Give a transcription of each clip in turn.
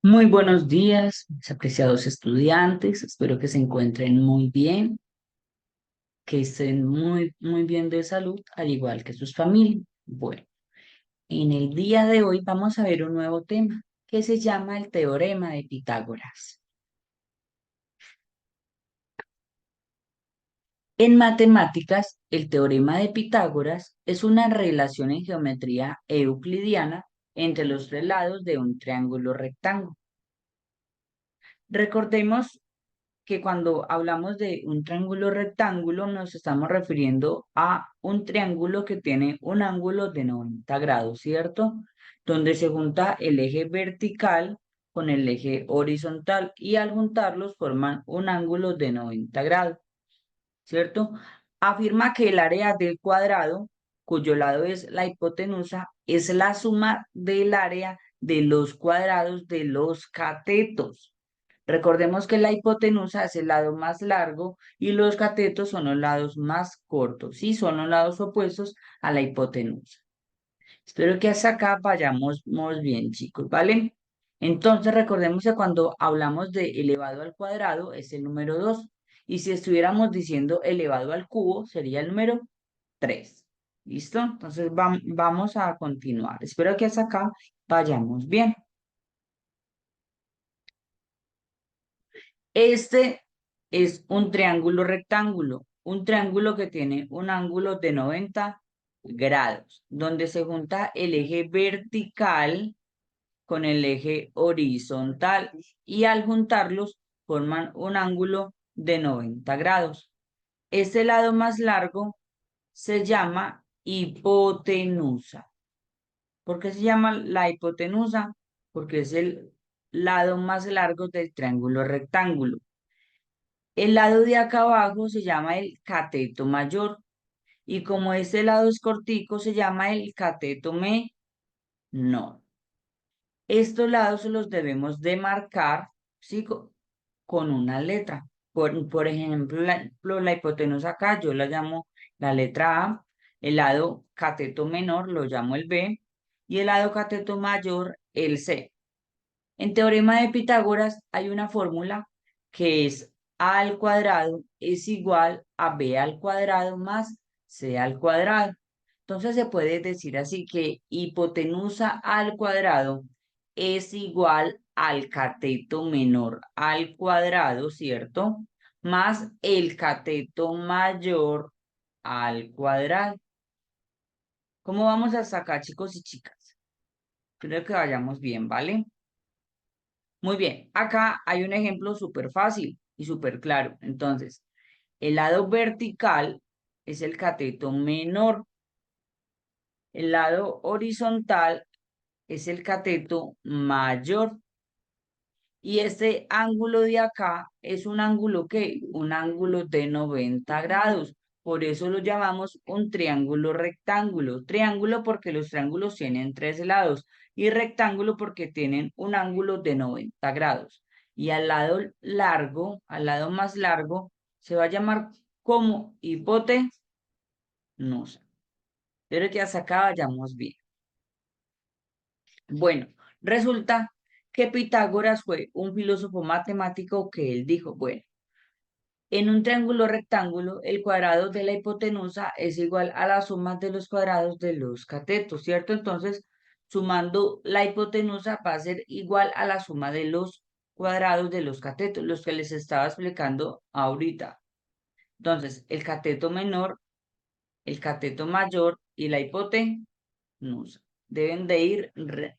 Muy buenos días, mis apreciados estudiantes. Espero que se encuentren muy bien, que estén muy bien de salud, al igual que sus familias. Bueno, en el día de hoy vamos a ver un nuevo tema que se llama el teorema de Pitágoras. En matemáticas, el teorema de Pitágoras es una relación en geometría euclidiana entre los tres lados de un triángulo rectángulo. Recordemos que cuando hablamos de un triángulo rectángulo nos estamos refiriendo a un triángulo que tiene un ángulo de 90 grados, ¿cierto? Donde se junta el eje vertical con el eje horizontal y al juntarlos forman un ángulo de 90 grados, ¿cierto? Afirma que el área del cuadrado, cuyo lado es la hipotenusa, es la suma del área de los cuadrados de los catetos. Recordemos que la hipotenusa es el lado más largo y los catetos son los lados más cortos, ¿sí? Son los lados opuestos a la hipotenusa. Espero que hasta acá vayamos bien, chicos, ¿vale? Entonces recordemos que cuando hablamos de elevado al cuadrado es el número 2 y si estuviéramos diciendo elevado al cubo sería el número 3. ¿Listo? Entonces vamos a continuar. Espero que hasta acá vayamos bien. Este es un triángulo rectángulo, un triángulo que tiene un ángulo de 90 grados, donde se junta el eje vertical con el eje horizontal y al juntarlos forman un ángulo de 90 grados. Este lado más largo se llama hipotenusa. ¿Por qué se llama la hipotenusa? Porque es el lado más largo del triángulo rectángulo. El lado de acá abajo se llama el cateto mayor y como este lado es cortico se llama el cateto menor. Estos lados los debemos de marcar, ¿sí? Con una letra. Por ejemplo, la hipotenusa acá yo la llamo la letra A, el lado cateto menor lo llamo el B y el lado cateto mayor el C. En teorema de Pitágoras hay una fórmula que es a al cuadrado es igual a b al cuadrado más c al cuadrado. Entonces se puede decir así que hipotenusa al cuadrado es igual al cateto menor al cuadrado, ¿cierto? Más el cateto mayor al cuadrado. ¿Cómo vamos hasta acá, chicos y chicas? Creo que vayamos bien, ¿vale? Muy bien, acá hay un ejemplo súper fácil y súper claro. Entonces, el lado vertical es el cateto menor, el lado horizontal es el cateto mayor y este ángulo de acá es un ángulo que, un ángulo de 90 grados. Por eso lo llamamos un triángulo rectángulo. Triángulo porque los triángulos tienen tres lados y rectángulo porque tienen un ángulo de 90 grados. Y al lado largo, al lado más largo, se va a llamar como hipotenusa. Pero que hasta acá vayamos bien. Bueno, resulta que Pitágoras fue un filósofo matemático que él dijo, bueno, en un triángulo rectángulo, el cuadrado de la hipotenusa es igual a la suma de los cuadrados de los catetos, ¿cierto? Entonces, sumando la hipotenusa va a ser igual a la suma de los cuadrados de los catetos, los que les estaba explicando ahorita. Entonces, el cateto menor, el cateto mayor y la hipotenusa deben de ir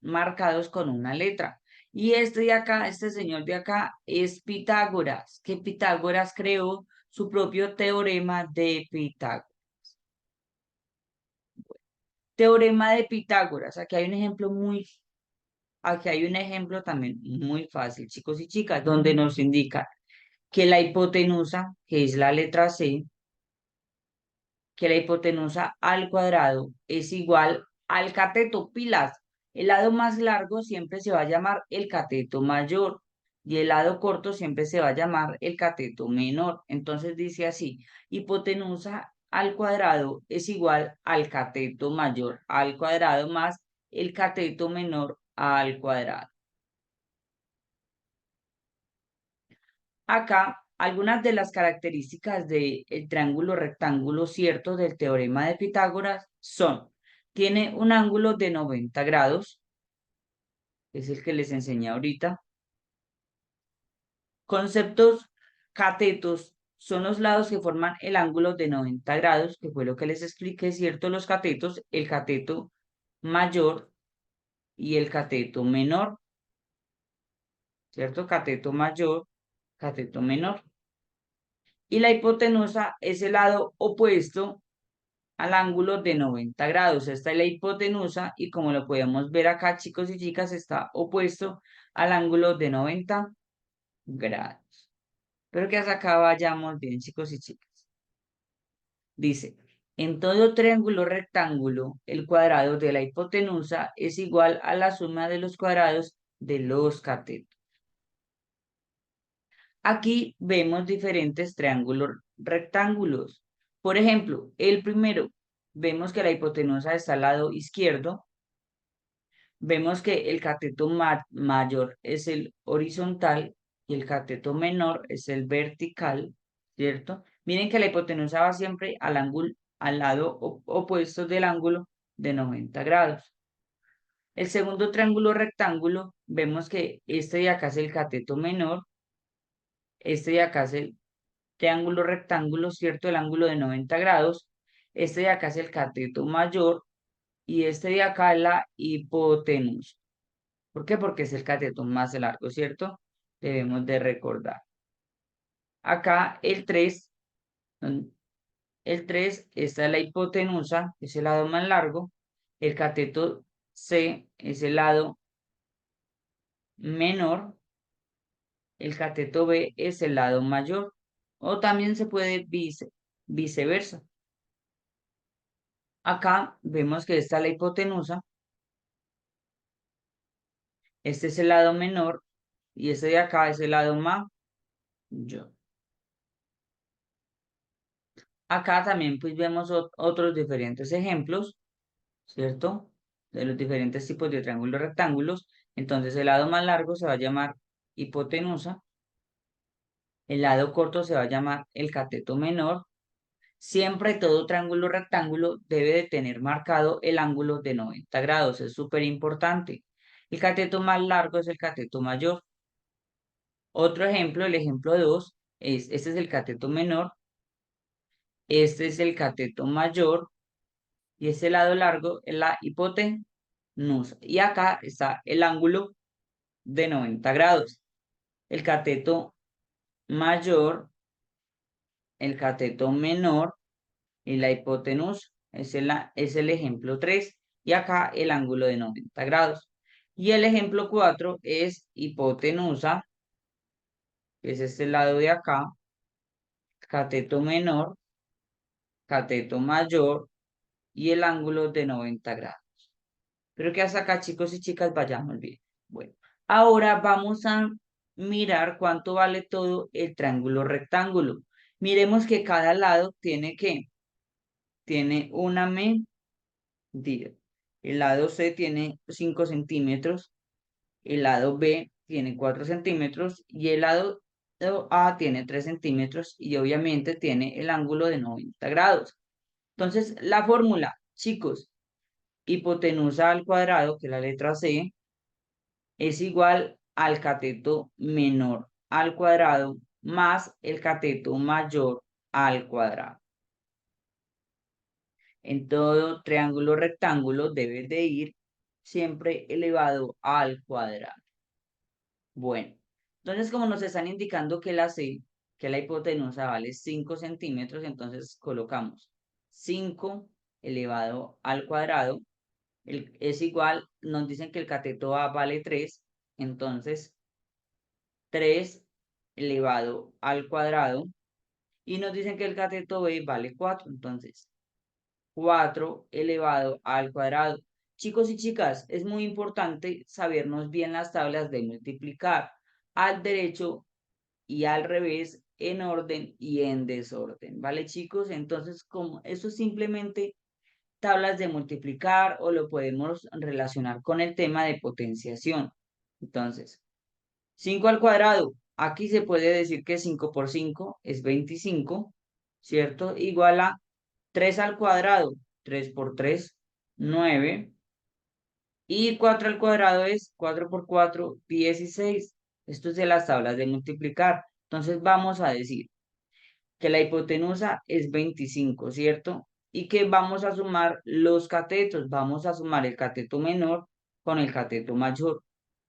marcados con una letra. Y este de acá, este señor de acá, es Pitágoras, que Pitágoras creó su propio teorema de Pitágoras. Teorema de Pitágoras. Aquí hay un ejemplo también muy fácil, chicos y chicas, donde nos indica que la hipotenusa, que es la letra C, que la hipotenusa al cuadrado es igual al cateto pilas. El lado más largo siempre se va a llamar el cateto mayor y el lado corto siempre se va a llamar el cateto menor. Entonces dice así, hipotenusa al cuadrado es igual al cateto mayor al cuadrado más el cateto menor al cuadrado. Acá, algunas de las características del triángulo rectángulo cierto del teorema de Pitágoras son, tiene un ángulo de 90 grados, es el que les enseñé ahorita. Conceptos catetos son los lados que forman el ángulo de 90 grados, que fue lo que les expliqué, ¿cierto? Los catetos, el cateto mayor y el cateto menor, ¿cierto? Cateto mayor, cateto menor. Y la hipotenusa es el lado opuesto al ángulo de 90 grados. Esta es la hipotenusa y como lo podemos ver acá, chicos y chicas, está opuesto al ángulo de 90 grados. Espero que hasta acá vayamos bien, chicos y chicas. Dice, en todo triángulo rectángulo, el cuadrado de la hipotenusa es igual a la suma de los cuadrados de los catetos. Aquí vemos diferentes triángulos rectángulos. Por ejemplo, el primero, vemos que la hipotenusa está al lado izquierdo. Vemos que el cateto mayor es el horizontal y el cateto menor es el vertical, ¿cierto? Miren que la hipotenusa va siempre al ángulo, al lado opuesto del ángulo de 90 grados. El segundo triángulo rectángulo, vemos que este de acá es el cateto menor, este de acá es el triángulo rectángulo, ¿cierto? El ángulo de 90 grados. Este de acá es el cateto mayor y este de acá es la hipotenusa. ¿Por qué? Porque es el cateto más largo, ¿cierto? Debemos de recordar. Acá el 3, esta es la hipotenusa, es el lado más largo. El cateto C es el lado menor. El cateto B es el lado mayor. O también se puede viceversa. Acá vemos que esta es la hipotenusa. Este es el lado menor. Y este de acá es el lado mayor. Acá también pues vemos otros diferentes ejemplos, ¿cierto? De los diferentes tipos de triángulos rectángulos. Entonces el lado más largo se va a llamar hipotenusa, el lado corto se va a llamar el cateto menor. Siempre todo triángulo rectángulo debe de tener marcado el ángulo de 90 grados, es súper importante. El cateto más largo es el cateto mayor. Otro ejemplo, el ejemplo 2, este es el cateto menor, este es el cateto mayor, y ese lado largo es la hipotenusa. Y acá está el ángulo de 90 grados. El cateto mayor, el cateto menor y la hipotenusa. Es el ejemplo 3. Y acá el ángulo de 90 grados. Y el ejemplo 4 es hipotenusa, que es este lado de acá, cateto menor, cateto mayor y el ángulo de 90 grados. Espero que hasta acá, chicos y chicas, vayamos bien. Bueno, ahora vamos a mirar cuánto vale todo el triángulo rectángulo. Miremos que cada lado tiene una medida. El lado C tiene 5 centímetros, el lado B tiene 4 centímetros y el lado A tiene 3 centímetros y obviamente tiene el ángulo de 90 grados. Entonces, la fórmula, chicos, hipotenusa al cuadrado, que es la letra C, es igual al cateto menor al cuadrado más el cateto mayor al cuadrado. En todo triángulo rectángulo debe de ir siempre elevado al cuadrado. Bueno, entonces como nos están indicando que la C, que la hipotenusa vale 5 centímetros, entonces colocamos 5 elevado al cuadrado. Es igual, nos dicen que el cateto A vale 3, entonces 3 elevado al cuadrado. Y nos dicen que el cateto B vale 4, entonces 4 elevado al cuadrado. Chicos y chicas, es muy importante sabernos bien las tablas de multiplicar al derecho y al revés, en orden y en desorden, ¿vale, chicos? Entonces, como eso es simplemente tablas de multiplicar o lo podemos relacionar con el tema de potenciación. Entonces, 5 al cuadrado, aquí se puede decir que 5 por 5 es 25, ¿cierto? Igual a 3 al cuadrado, 3 por 3, 9. Y 4 al cuadrado es 4 por 4, 16. Esto es de las tablas de multiplicar. Entonces vamos a decir que la hipotenusa es 25, ¿cierto? Y que vamos a sumar los catetos. Vamos a sumar el cateto menor con el cateto mayor.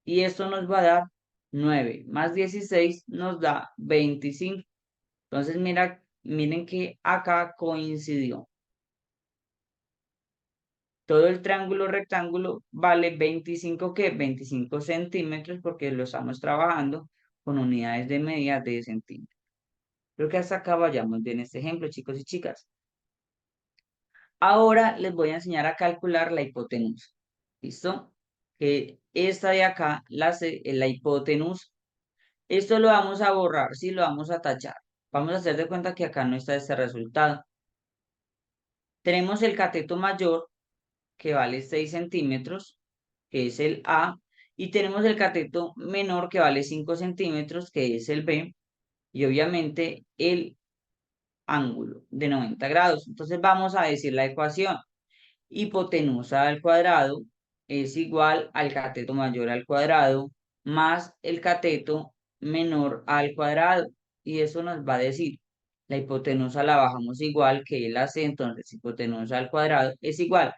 Y esto nos va a dar 9 más 16 nos da 25. Entonces miren que acá coincidió. Todo el triángulo rectángulo vale 25, ¿qué? 25 centímetros porque lo estamos trabajando con unidades de medida de centímetros. Creo que hasta acá vayamos bien este ejemplo, chicos y chicas. Ahora les voy a enseñar a calcular la hipotenusa. ¿Listo? Que esta de acá es la hipotenusa. Esto lo vamos a borrar, sí, lo vamos a tachar. Vamos a hacer de cuenta que acá no está este resultado. Tenemos el cateto mayor, que vale 6 centímetros, que es el A, y tenemos el cateto menor, que vale 5 centímetros, que es el B, y obviamente el ángulo de 90 grados. Entonces vamos a decir la ecuación. Hipotenusa al cuadrado es igual al cateto mayor al cuadrado más el cateto menor al cuadrado. Y eso nos va a decir, la hipotenusa la bajamos igual que el AC, entonces hipotenusa al cuadrado es igual.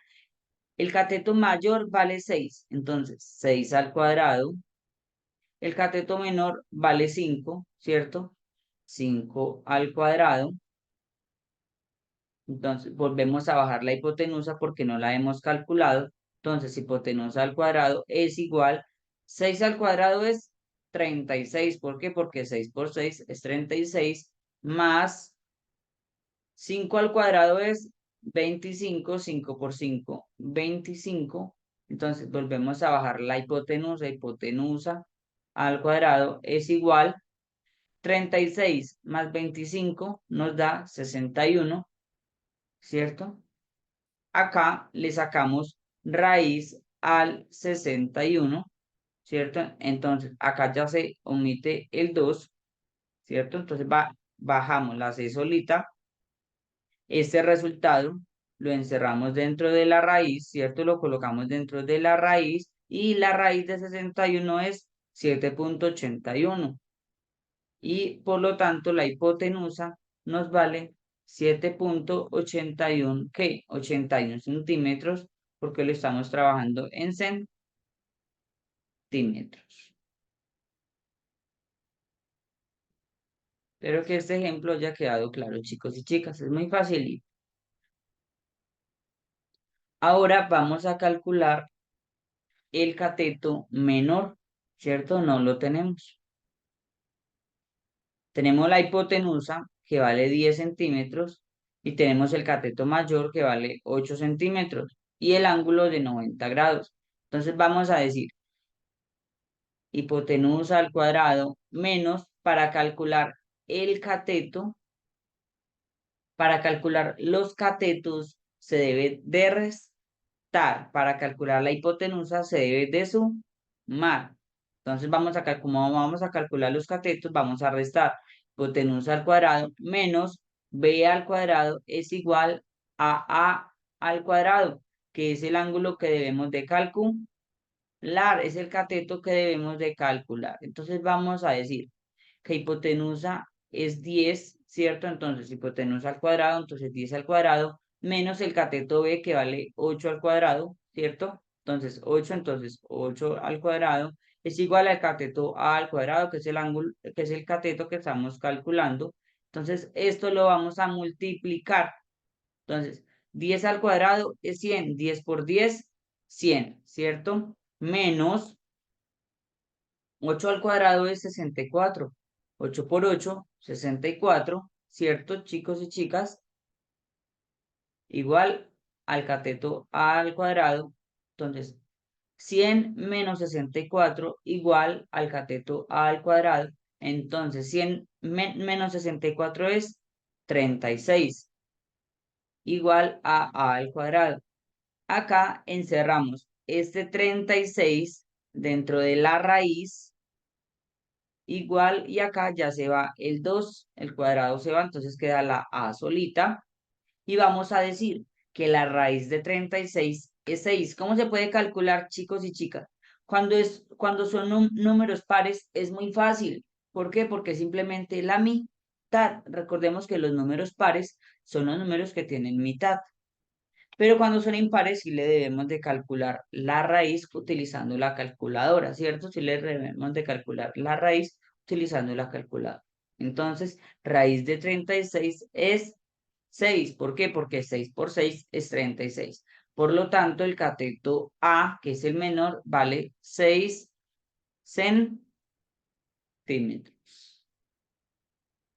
El cateto mayor vale 6, entonces 6 al cuadrado. El cateto menor vale 5, ¿cierto? 5 al cuadrado. Entonces, volvemos a bajar la hipotenusa porque no la hemos calculado. Entonces, hipotenusa al cuadrado es igual. 6 al cuadrado es 36. ¿Por qué? Porque 6 por 6 es 36 más 5 al cuadrado es 25. 5 por 5, 25. Entonces, volvemos a bajar la hipotenusa. Hipotenusa al cuadrado es igual. 36 más 25 nos da 61, ¿cierto? Acá le sacamos raíz al 61, ¿cierto? Entonces, acá ya se omite el 2, ¿cierto? Entonces, bajamos la C solita. Este resultado lo encerramos dentro de la raíz, ¿cierto? Lo colocamos dentro de la raíz y la raíz de 61 es 7,81. Y por lo tanto, la hipotenusa nos vale 7,81, ¿qué? 81 centímetros, porque lo estamos trabajando en centímetros. Espero que este ejemplo haya quedado claro, chicos y chicas. Es muy fácil. Ahora vamos a calcular el cateto menor, ¿cierto? No lo tenemos. Tenemos la hipotenusa, que vale 10 centímetros, y tenemos el cateto mayor, que vale 8 centímetros, y el ángulo de 90 grados. Entonces vamos a decir hipotenusa al cuadrado menos, para calcular los catetos se debe de restar, para calcular la hipotenusa se debe de sumar. Entonces como vamos a calcular los catetos, vamos a restar hipotenusa al cuadrado menos b al cuadrado es igual a al cuadrado, que es el ángulo que debemos de calcular. Es el cateto que debemos de calcular. Entonces vamos a decir que hipotenusa es 10, ¿cierto? Entonces hipotenusa al cuadrado, entonces 10 al cuadrado, menos el cateto B, que vale 8 al cuadrado, ¿cierto? Entonces 8, entonces 8 al cuadrado es igual al cateto A al cuadrado, que es el ángulo, que es el cateto que estamos calculando. Entonces esto lo vamos a multiplicar. Entonces 10 al cuadrado es 100, 10 por 10, 100, ¿cierto? Menos 8 al cuadrado es 64. 8 por 8, 64, ¿cierto, chicos y chicas? Igual al cateto A al cuadrado. Entonces, 100 menos 64 igual al cateto A al cuadrado. Entonces, 100 menos 64 es 36, igual a al cuadrado. Acá encerramos este 36 dentro de la raíz igual, y acá ya se va el 2, el cuadrado se va, entonces queda la a solita. Y vamos a decir que la raíz de 36 es 6. ¿Cómo se puede calcular, chicos y chicas? Cuando son números pares es muy fácil. ¿Por qué? Porque simplemente la mitad. Recordemos que los números pares son los números que tienen mitad. Pero cuando son impares sí le debemos de calcular la raíz utilizando la calculadora, ¿cierto? Sí le debemos de calcular la raíz utilizando la calculadora. Entonces, raíz de 36 es 6. ¿Por qué? Porque 6 por 6 es 36. Por lo tanto, el cateto A, que es el menor, vale 6 centímetros.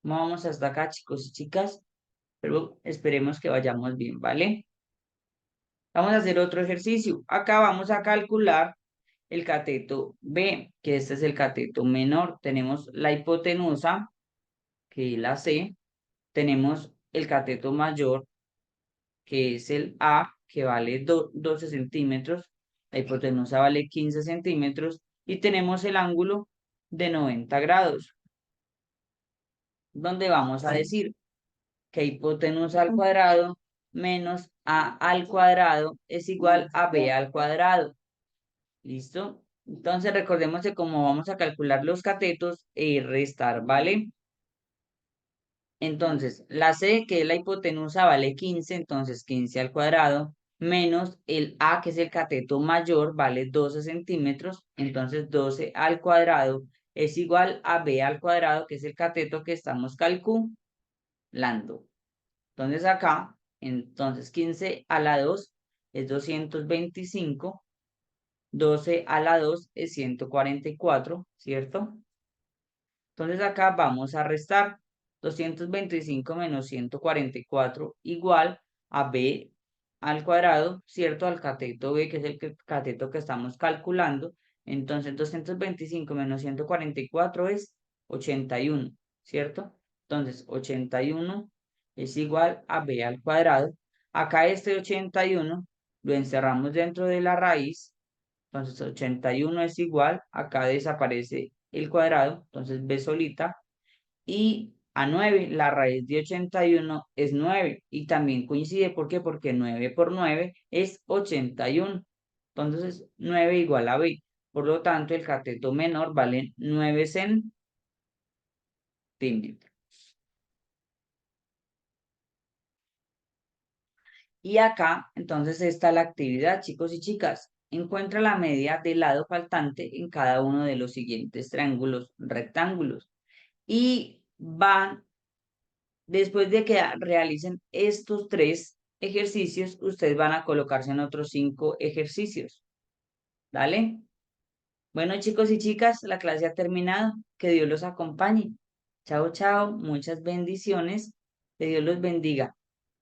Vamos hasta acá, chicos y chicas, pero esperemos que vayamos bien, ¿vale? Vamos a hacer otro ejercicio. Acá vamos a calcular el cateto B, que este es el cateto menor. Tenemos la hipotenusa, que es la C. Tenemos el cateto mayor, que es el A, que vale 12 centímetros. La hipotenusa vale 15 centímetros. Y tenemos el ángulo de 90 grados, donde vamos a decir que hipotenusa al cuadrado menos A al cuadrado es igual a B al cuadrado. ¿Listo? Entonces recordemos que como vamos a calcular los catetos y restar, ¿vale? Entonces, la C, que es la hipotenusa, vale 15, entonces 15 al cuadrado, menos el A, que es el cateto mayor, vale 12 centímetros, entonces 12 al cuadrado es igual a B al cuadrado, que es el cateto que estamos calculando. Entonces acá, entonces 15 a la 2 es 225. 12 a la 2 es 144, ¿cierto? Entonces acá vamos a restar 225 menos 144 igual a b al cuadrado, ¿cierto? Al cateto b, que es cateto que estamos calculando. Entonces 225 menos 144 es 81, ¿cierto? Entonces 81 es igual a b al cuadrado. Acá este 81 lo encerramos dentro de la raíz. Entonces 81 es igual, acá desaparece el cuadrado, entonces b solita, y a 9, la raíz de 81 es 9, y también coincide, ¿por qué? Porque 9 por 9 es 81, entonces 9 igual a b, por lo tanto el cateto menor vale 9 centímetros. Y acá, entonces, está la actividad, chicos y chicas. Encuentra la media del lado faltante en cada uno de los siguientes triángulos rectángulos. Y van, después de que realicen estos 3 ejercicios, ustedes van a colocarse en otros 5 ejercicios. ¿Dale? Bueno, chicos y chicas, la clase ha terminado. Que Dios los acompañe. Chao, chao. Muchas bendiciones. Que Dios los bendiga.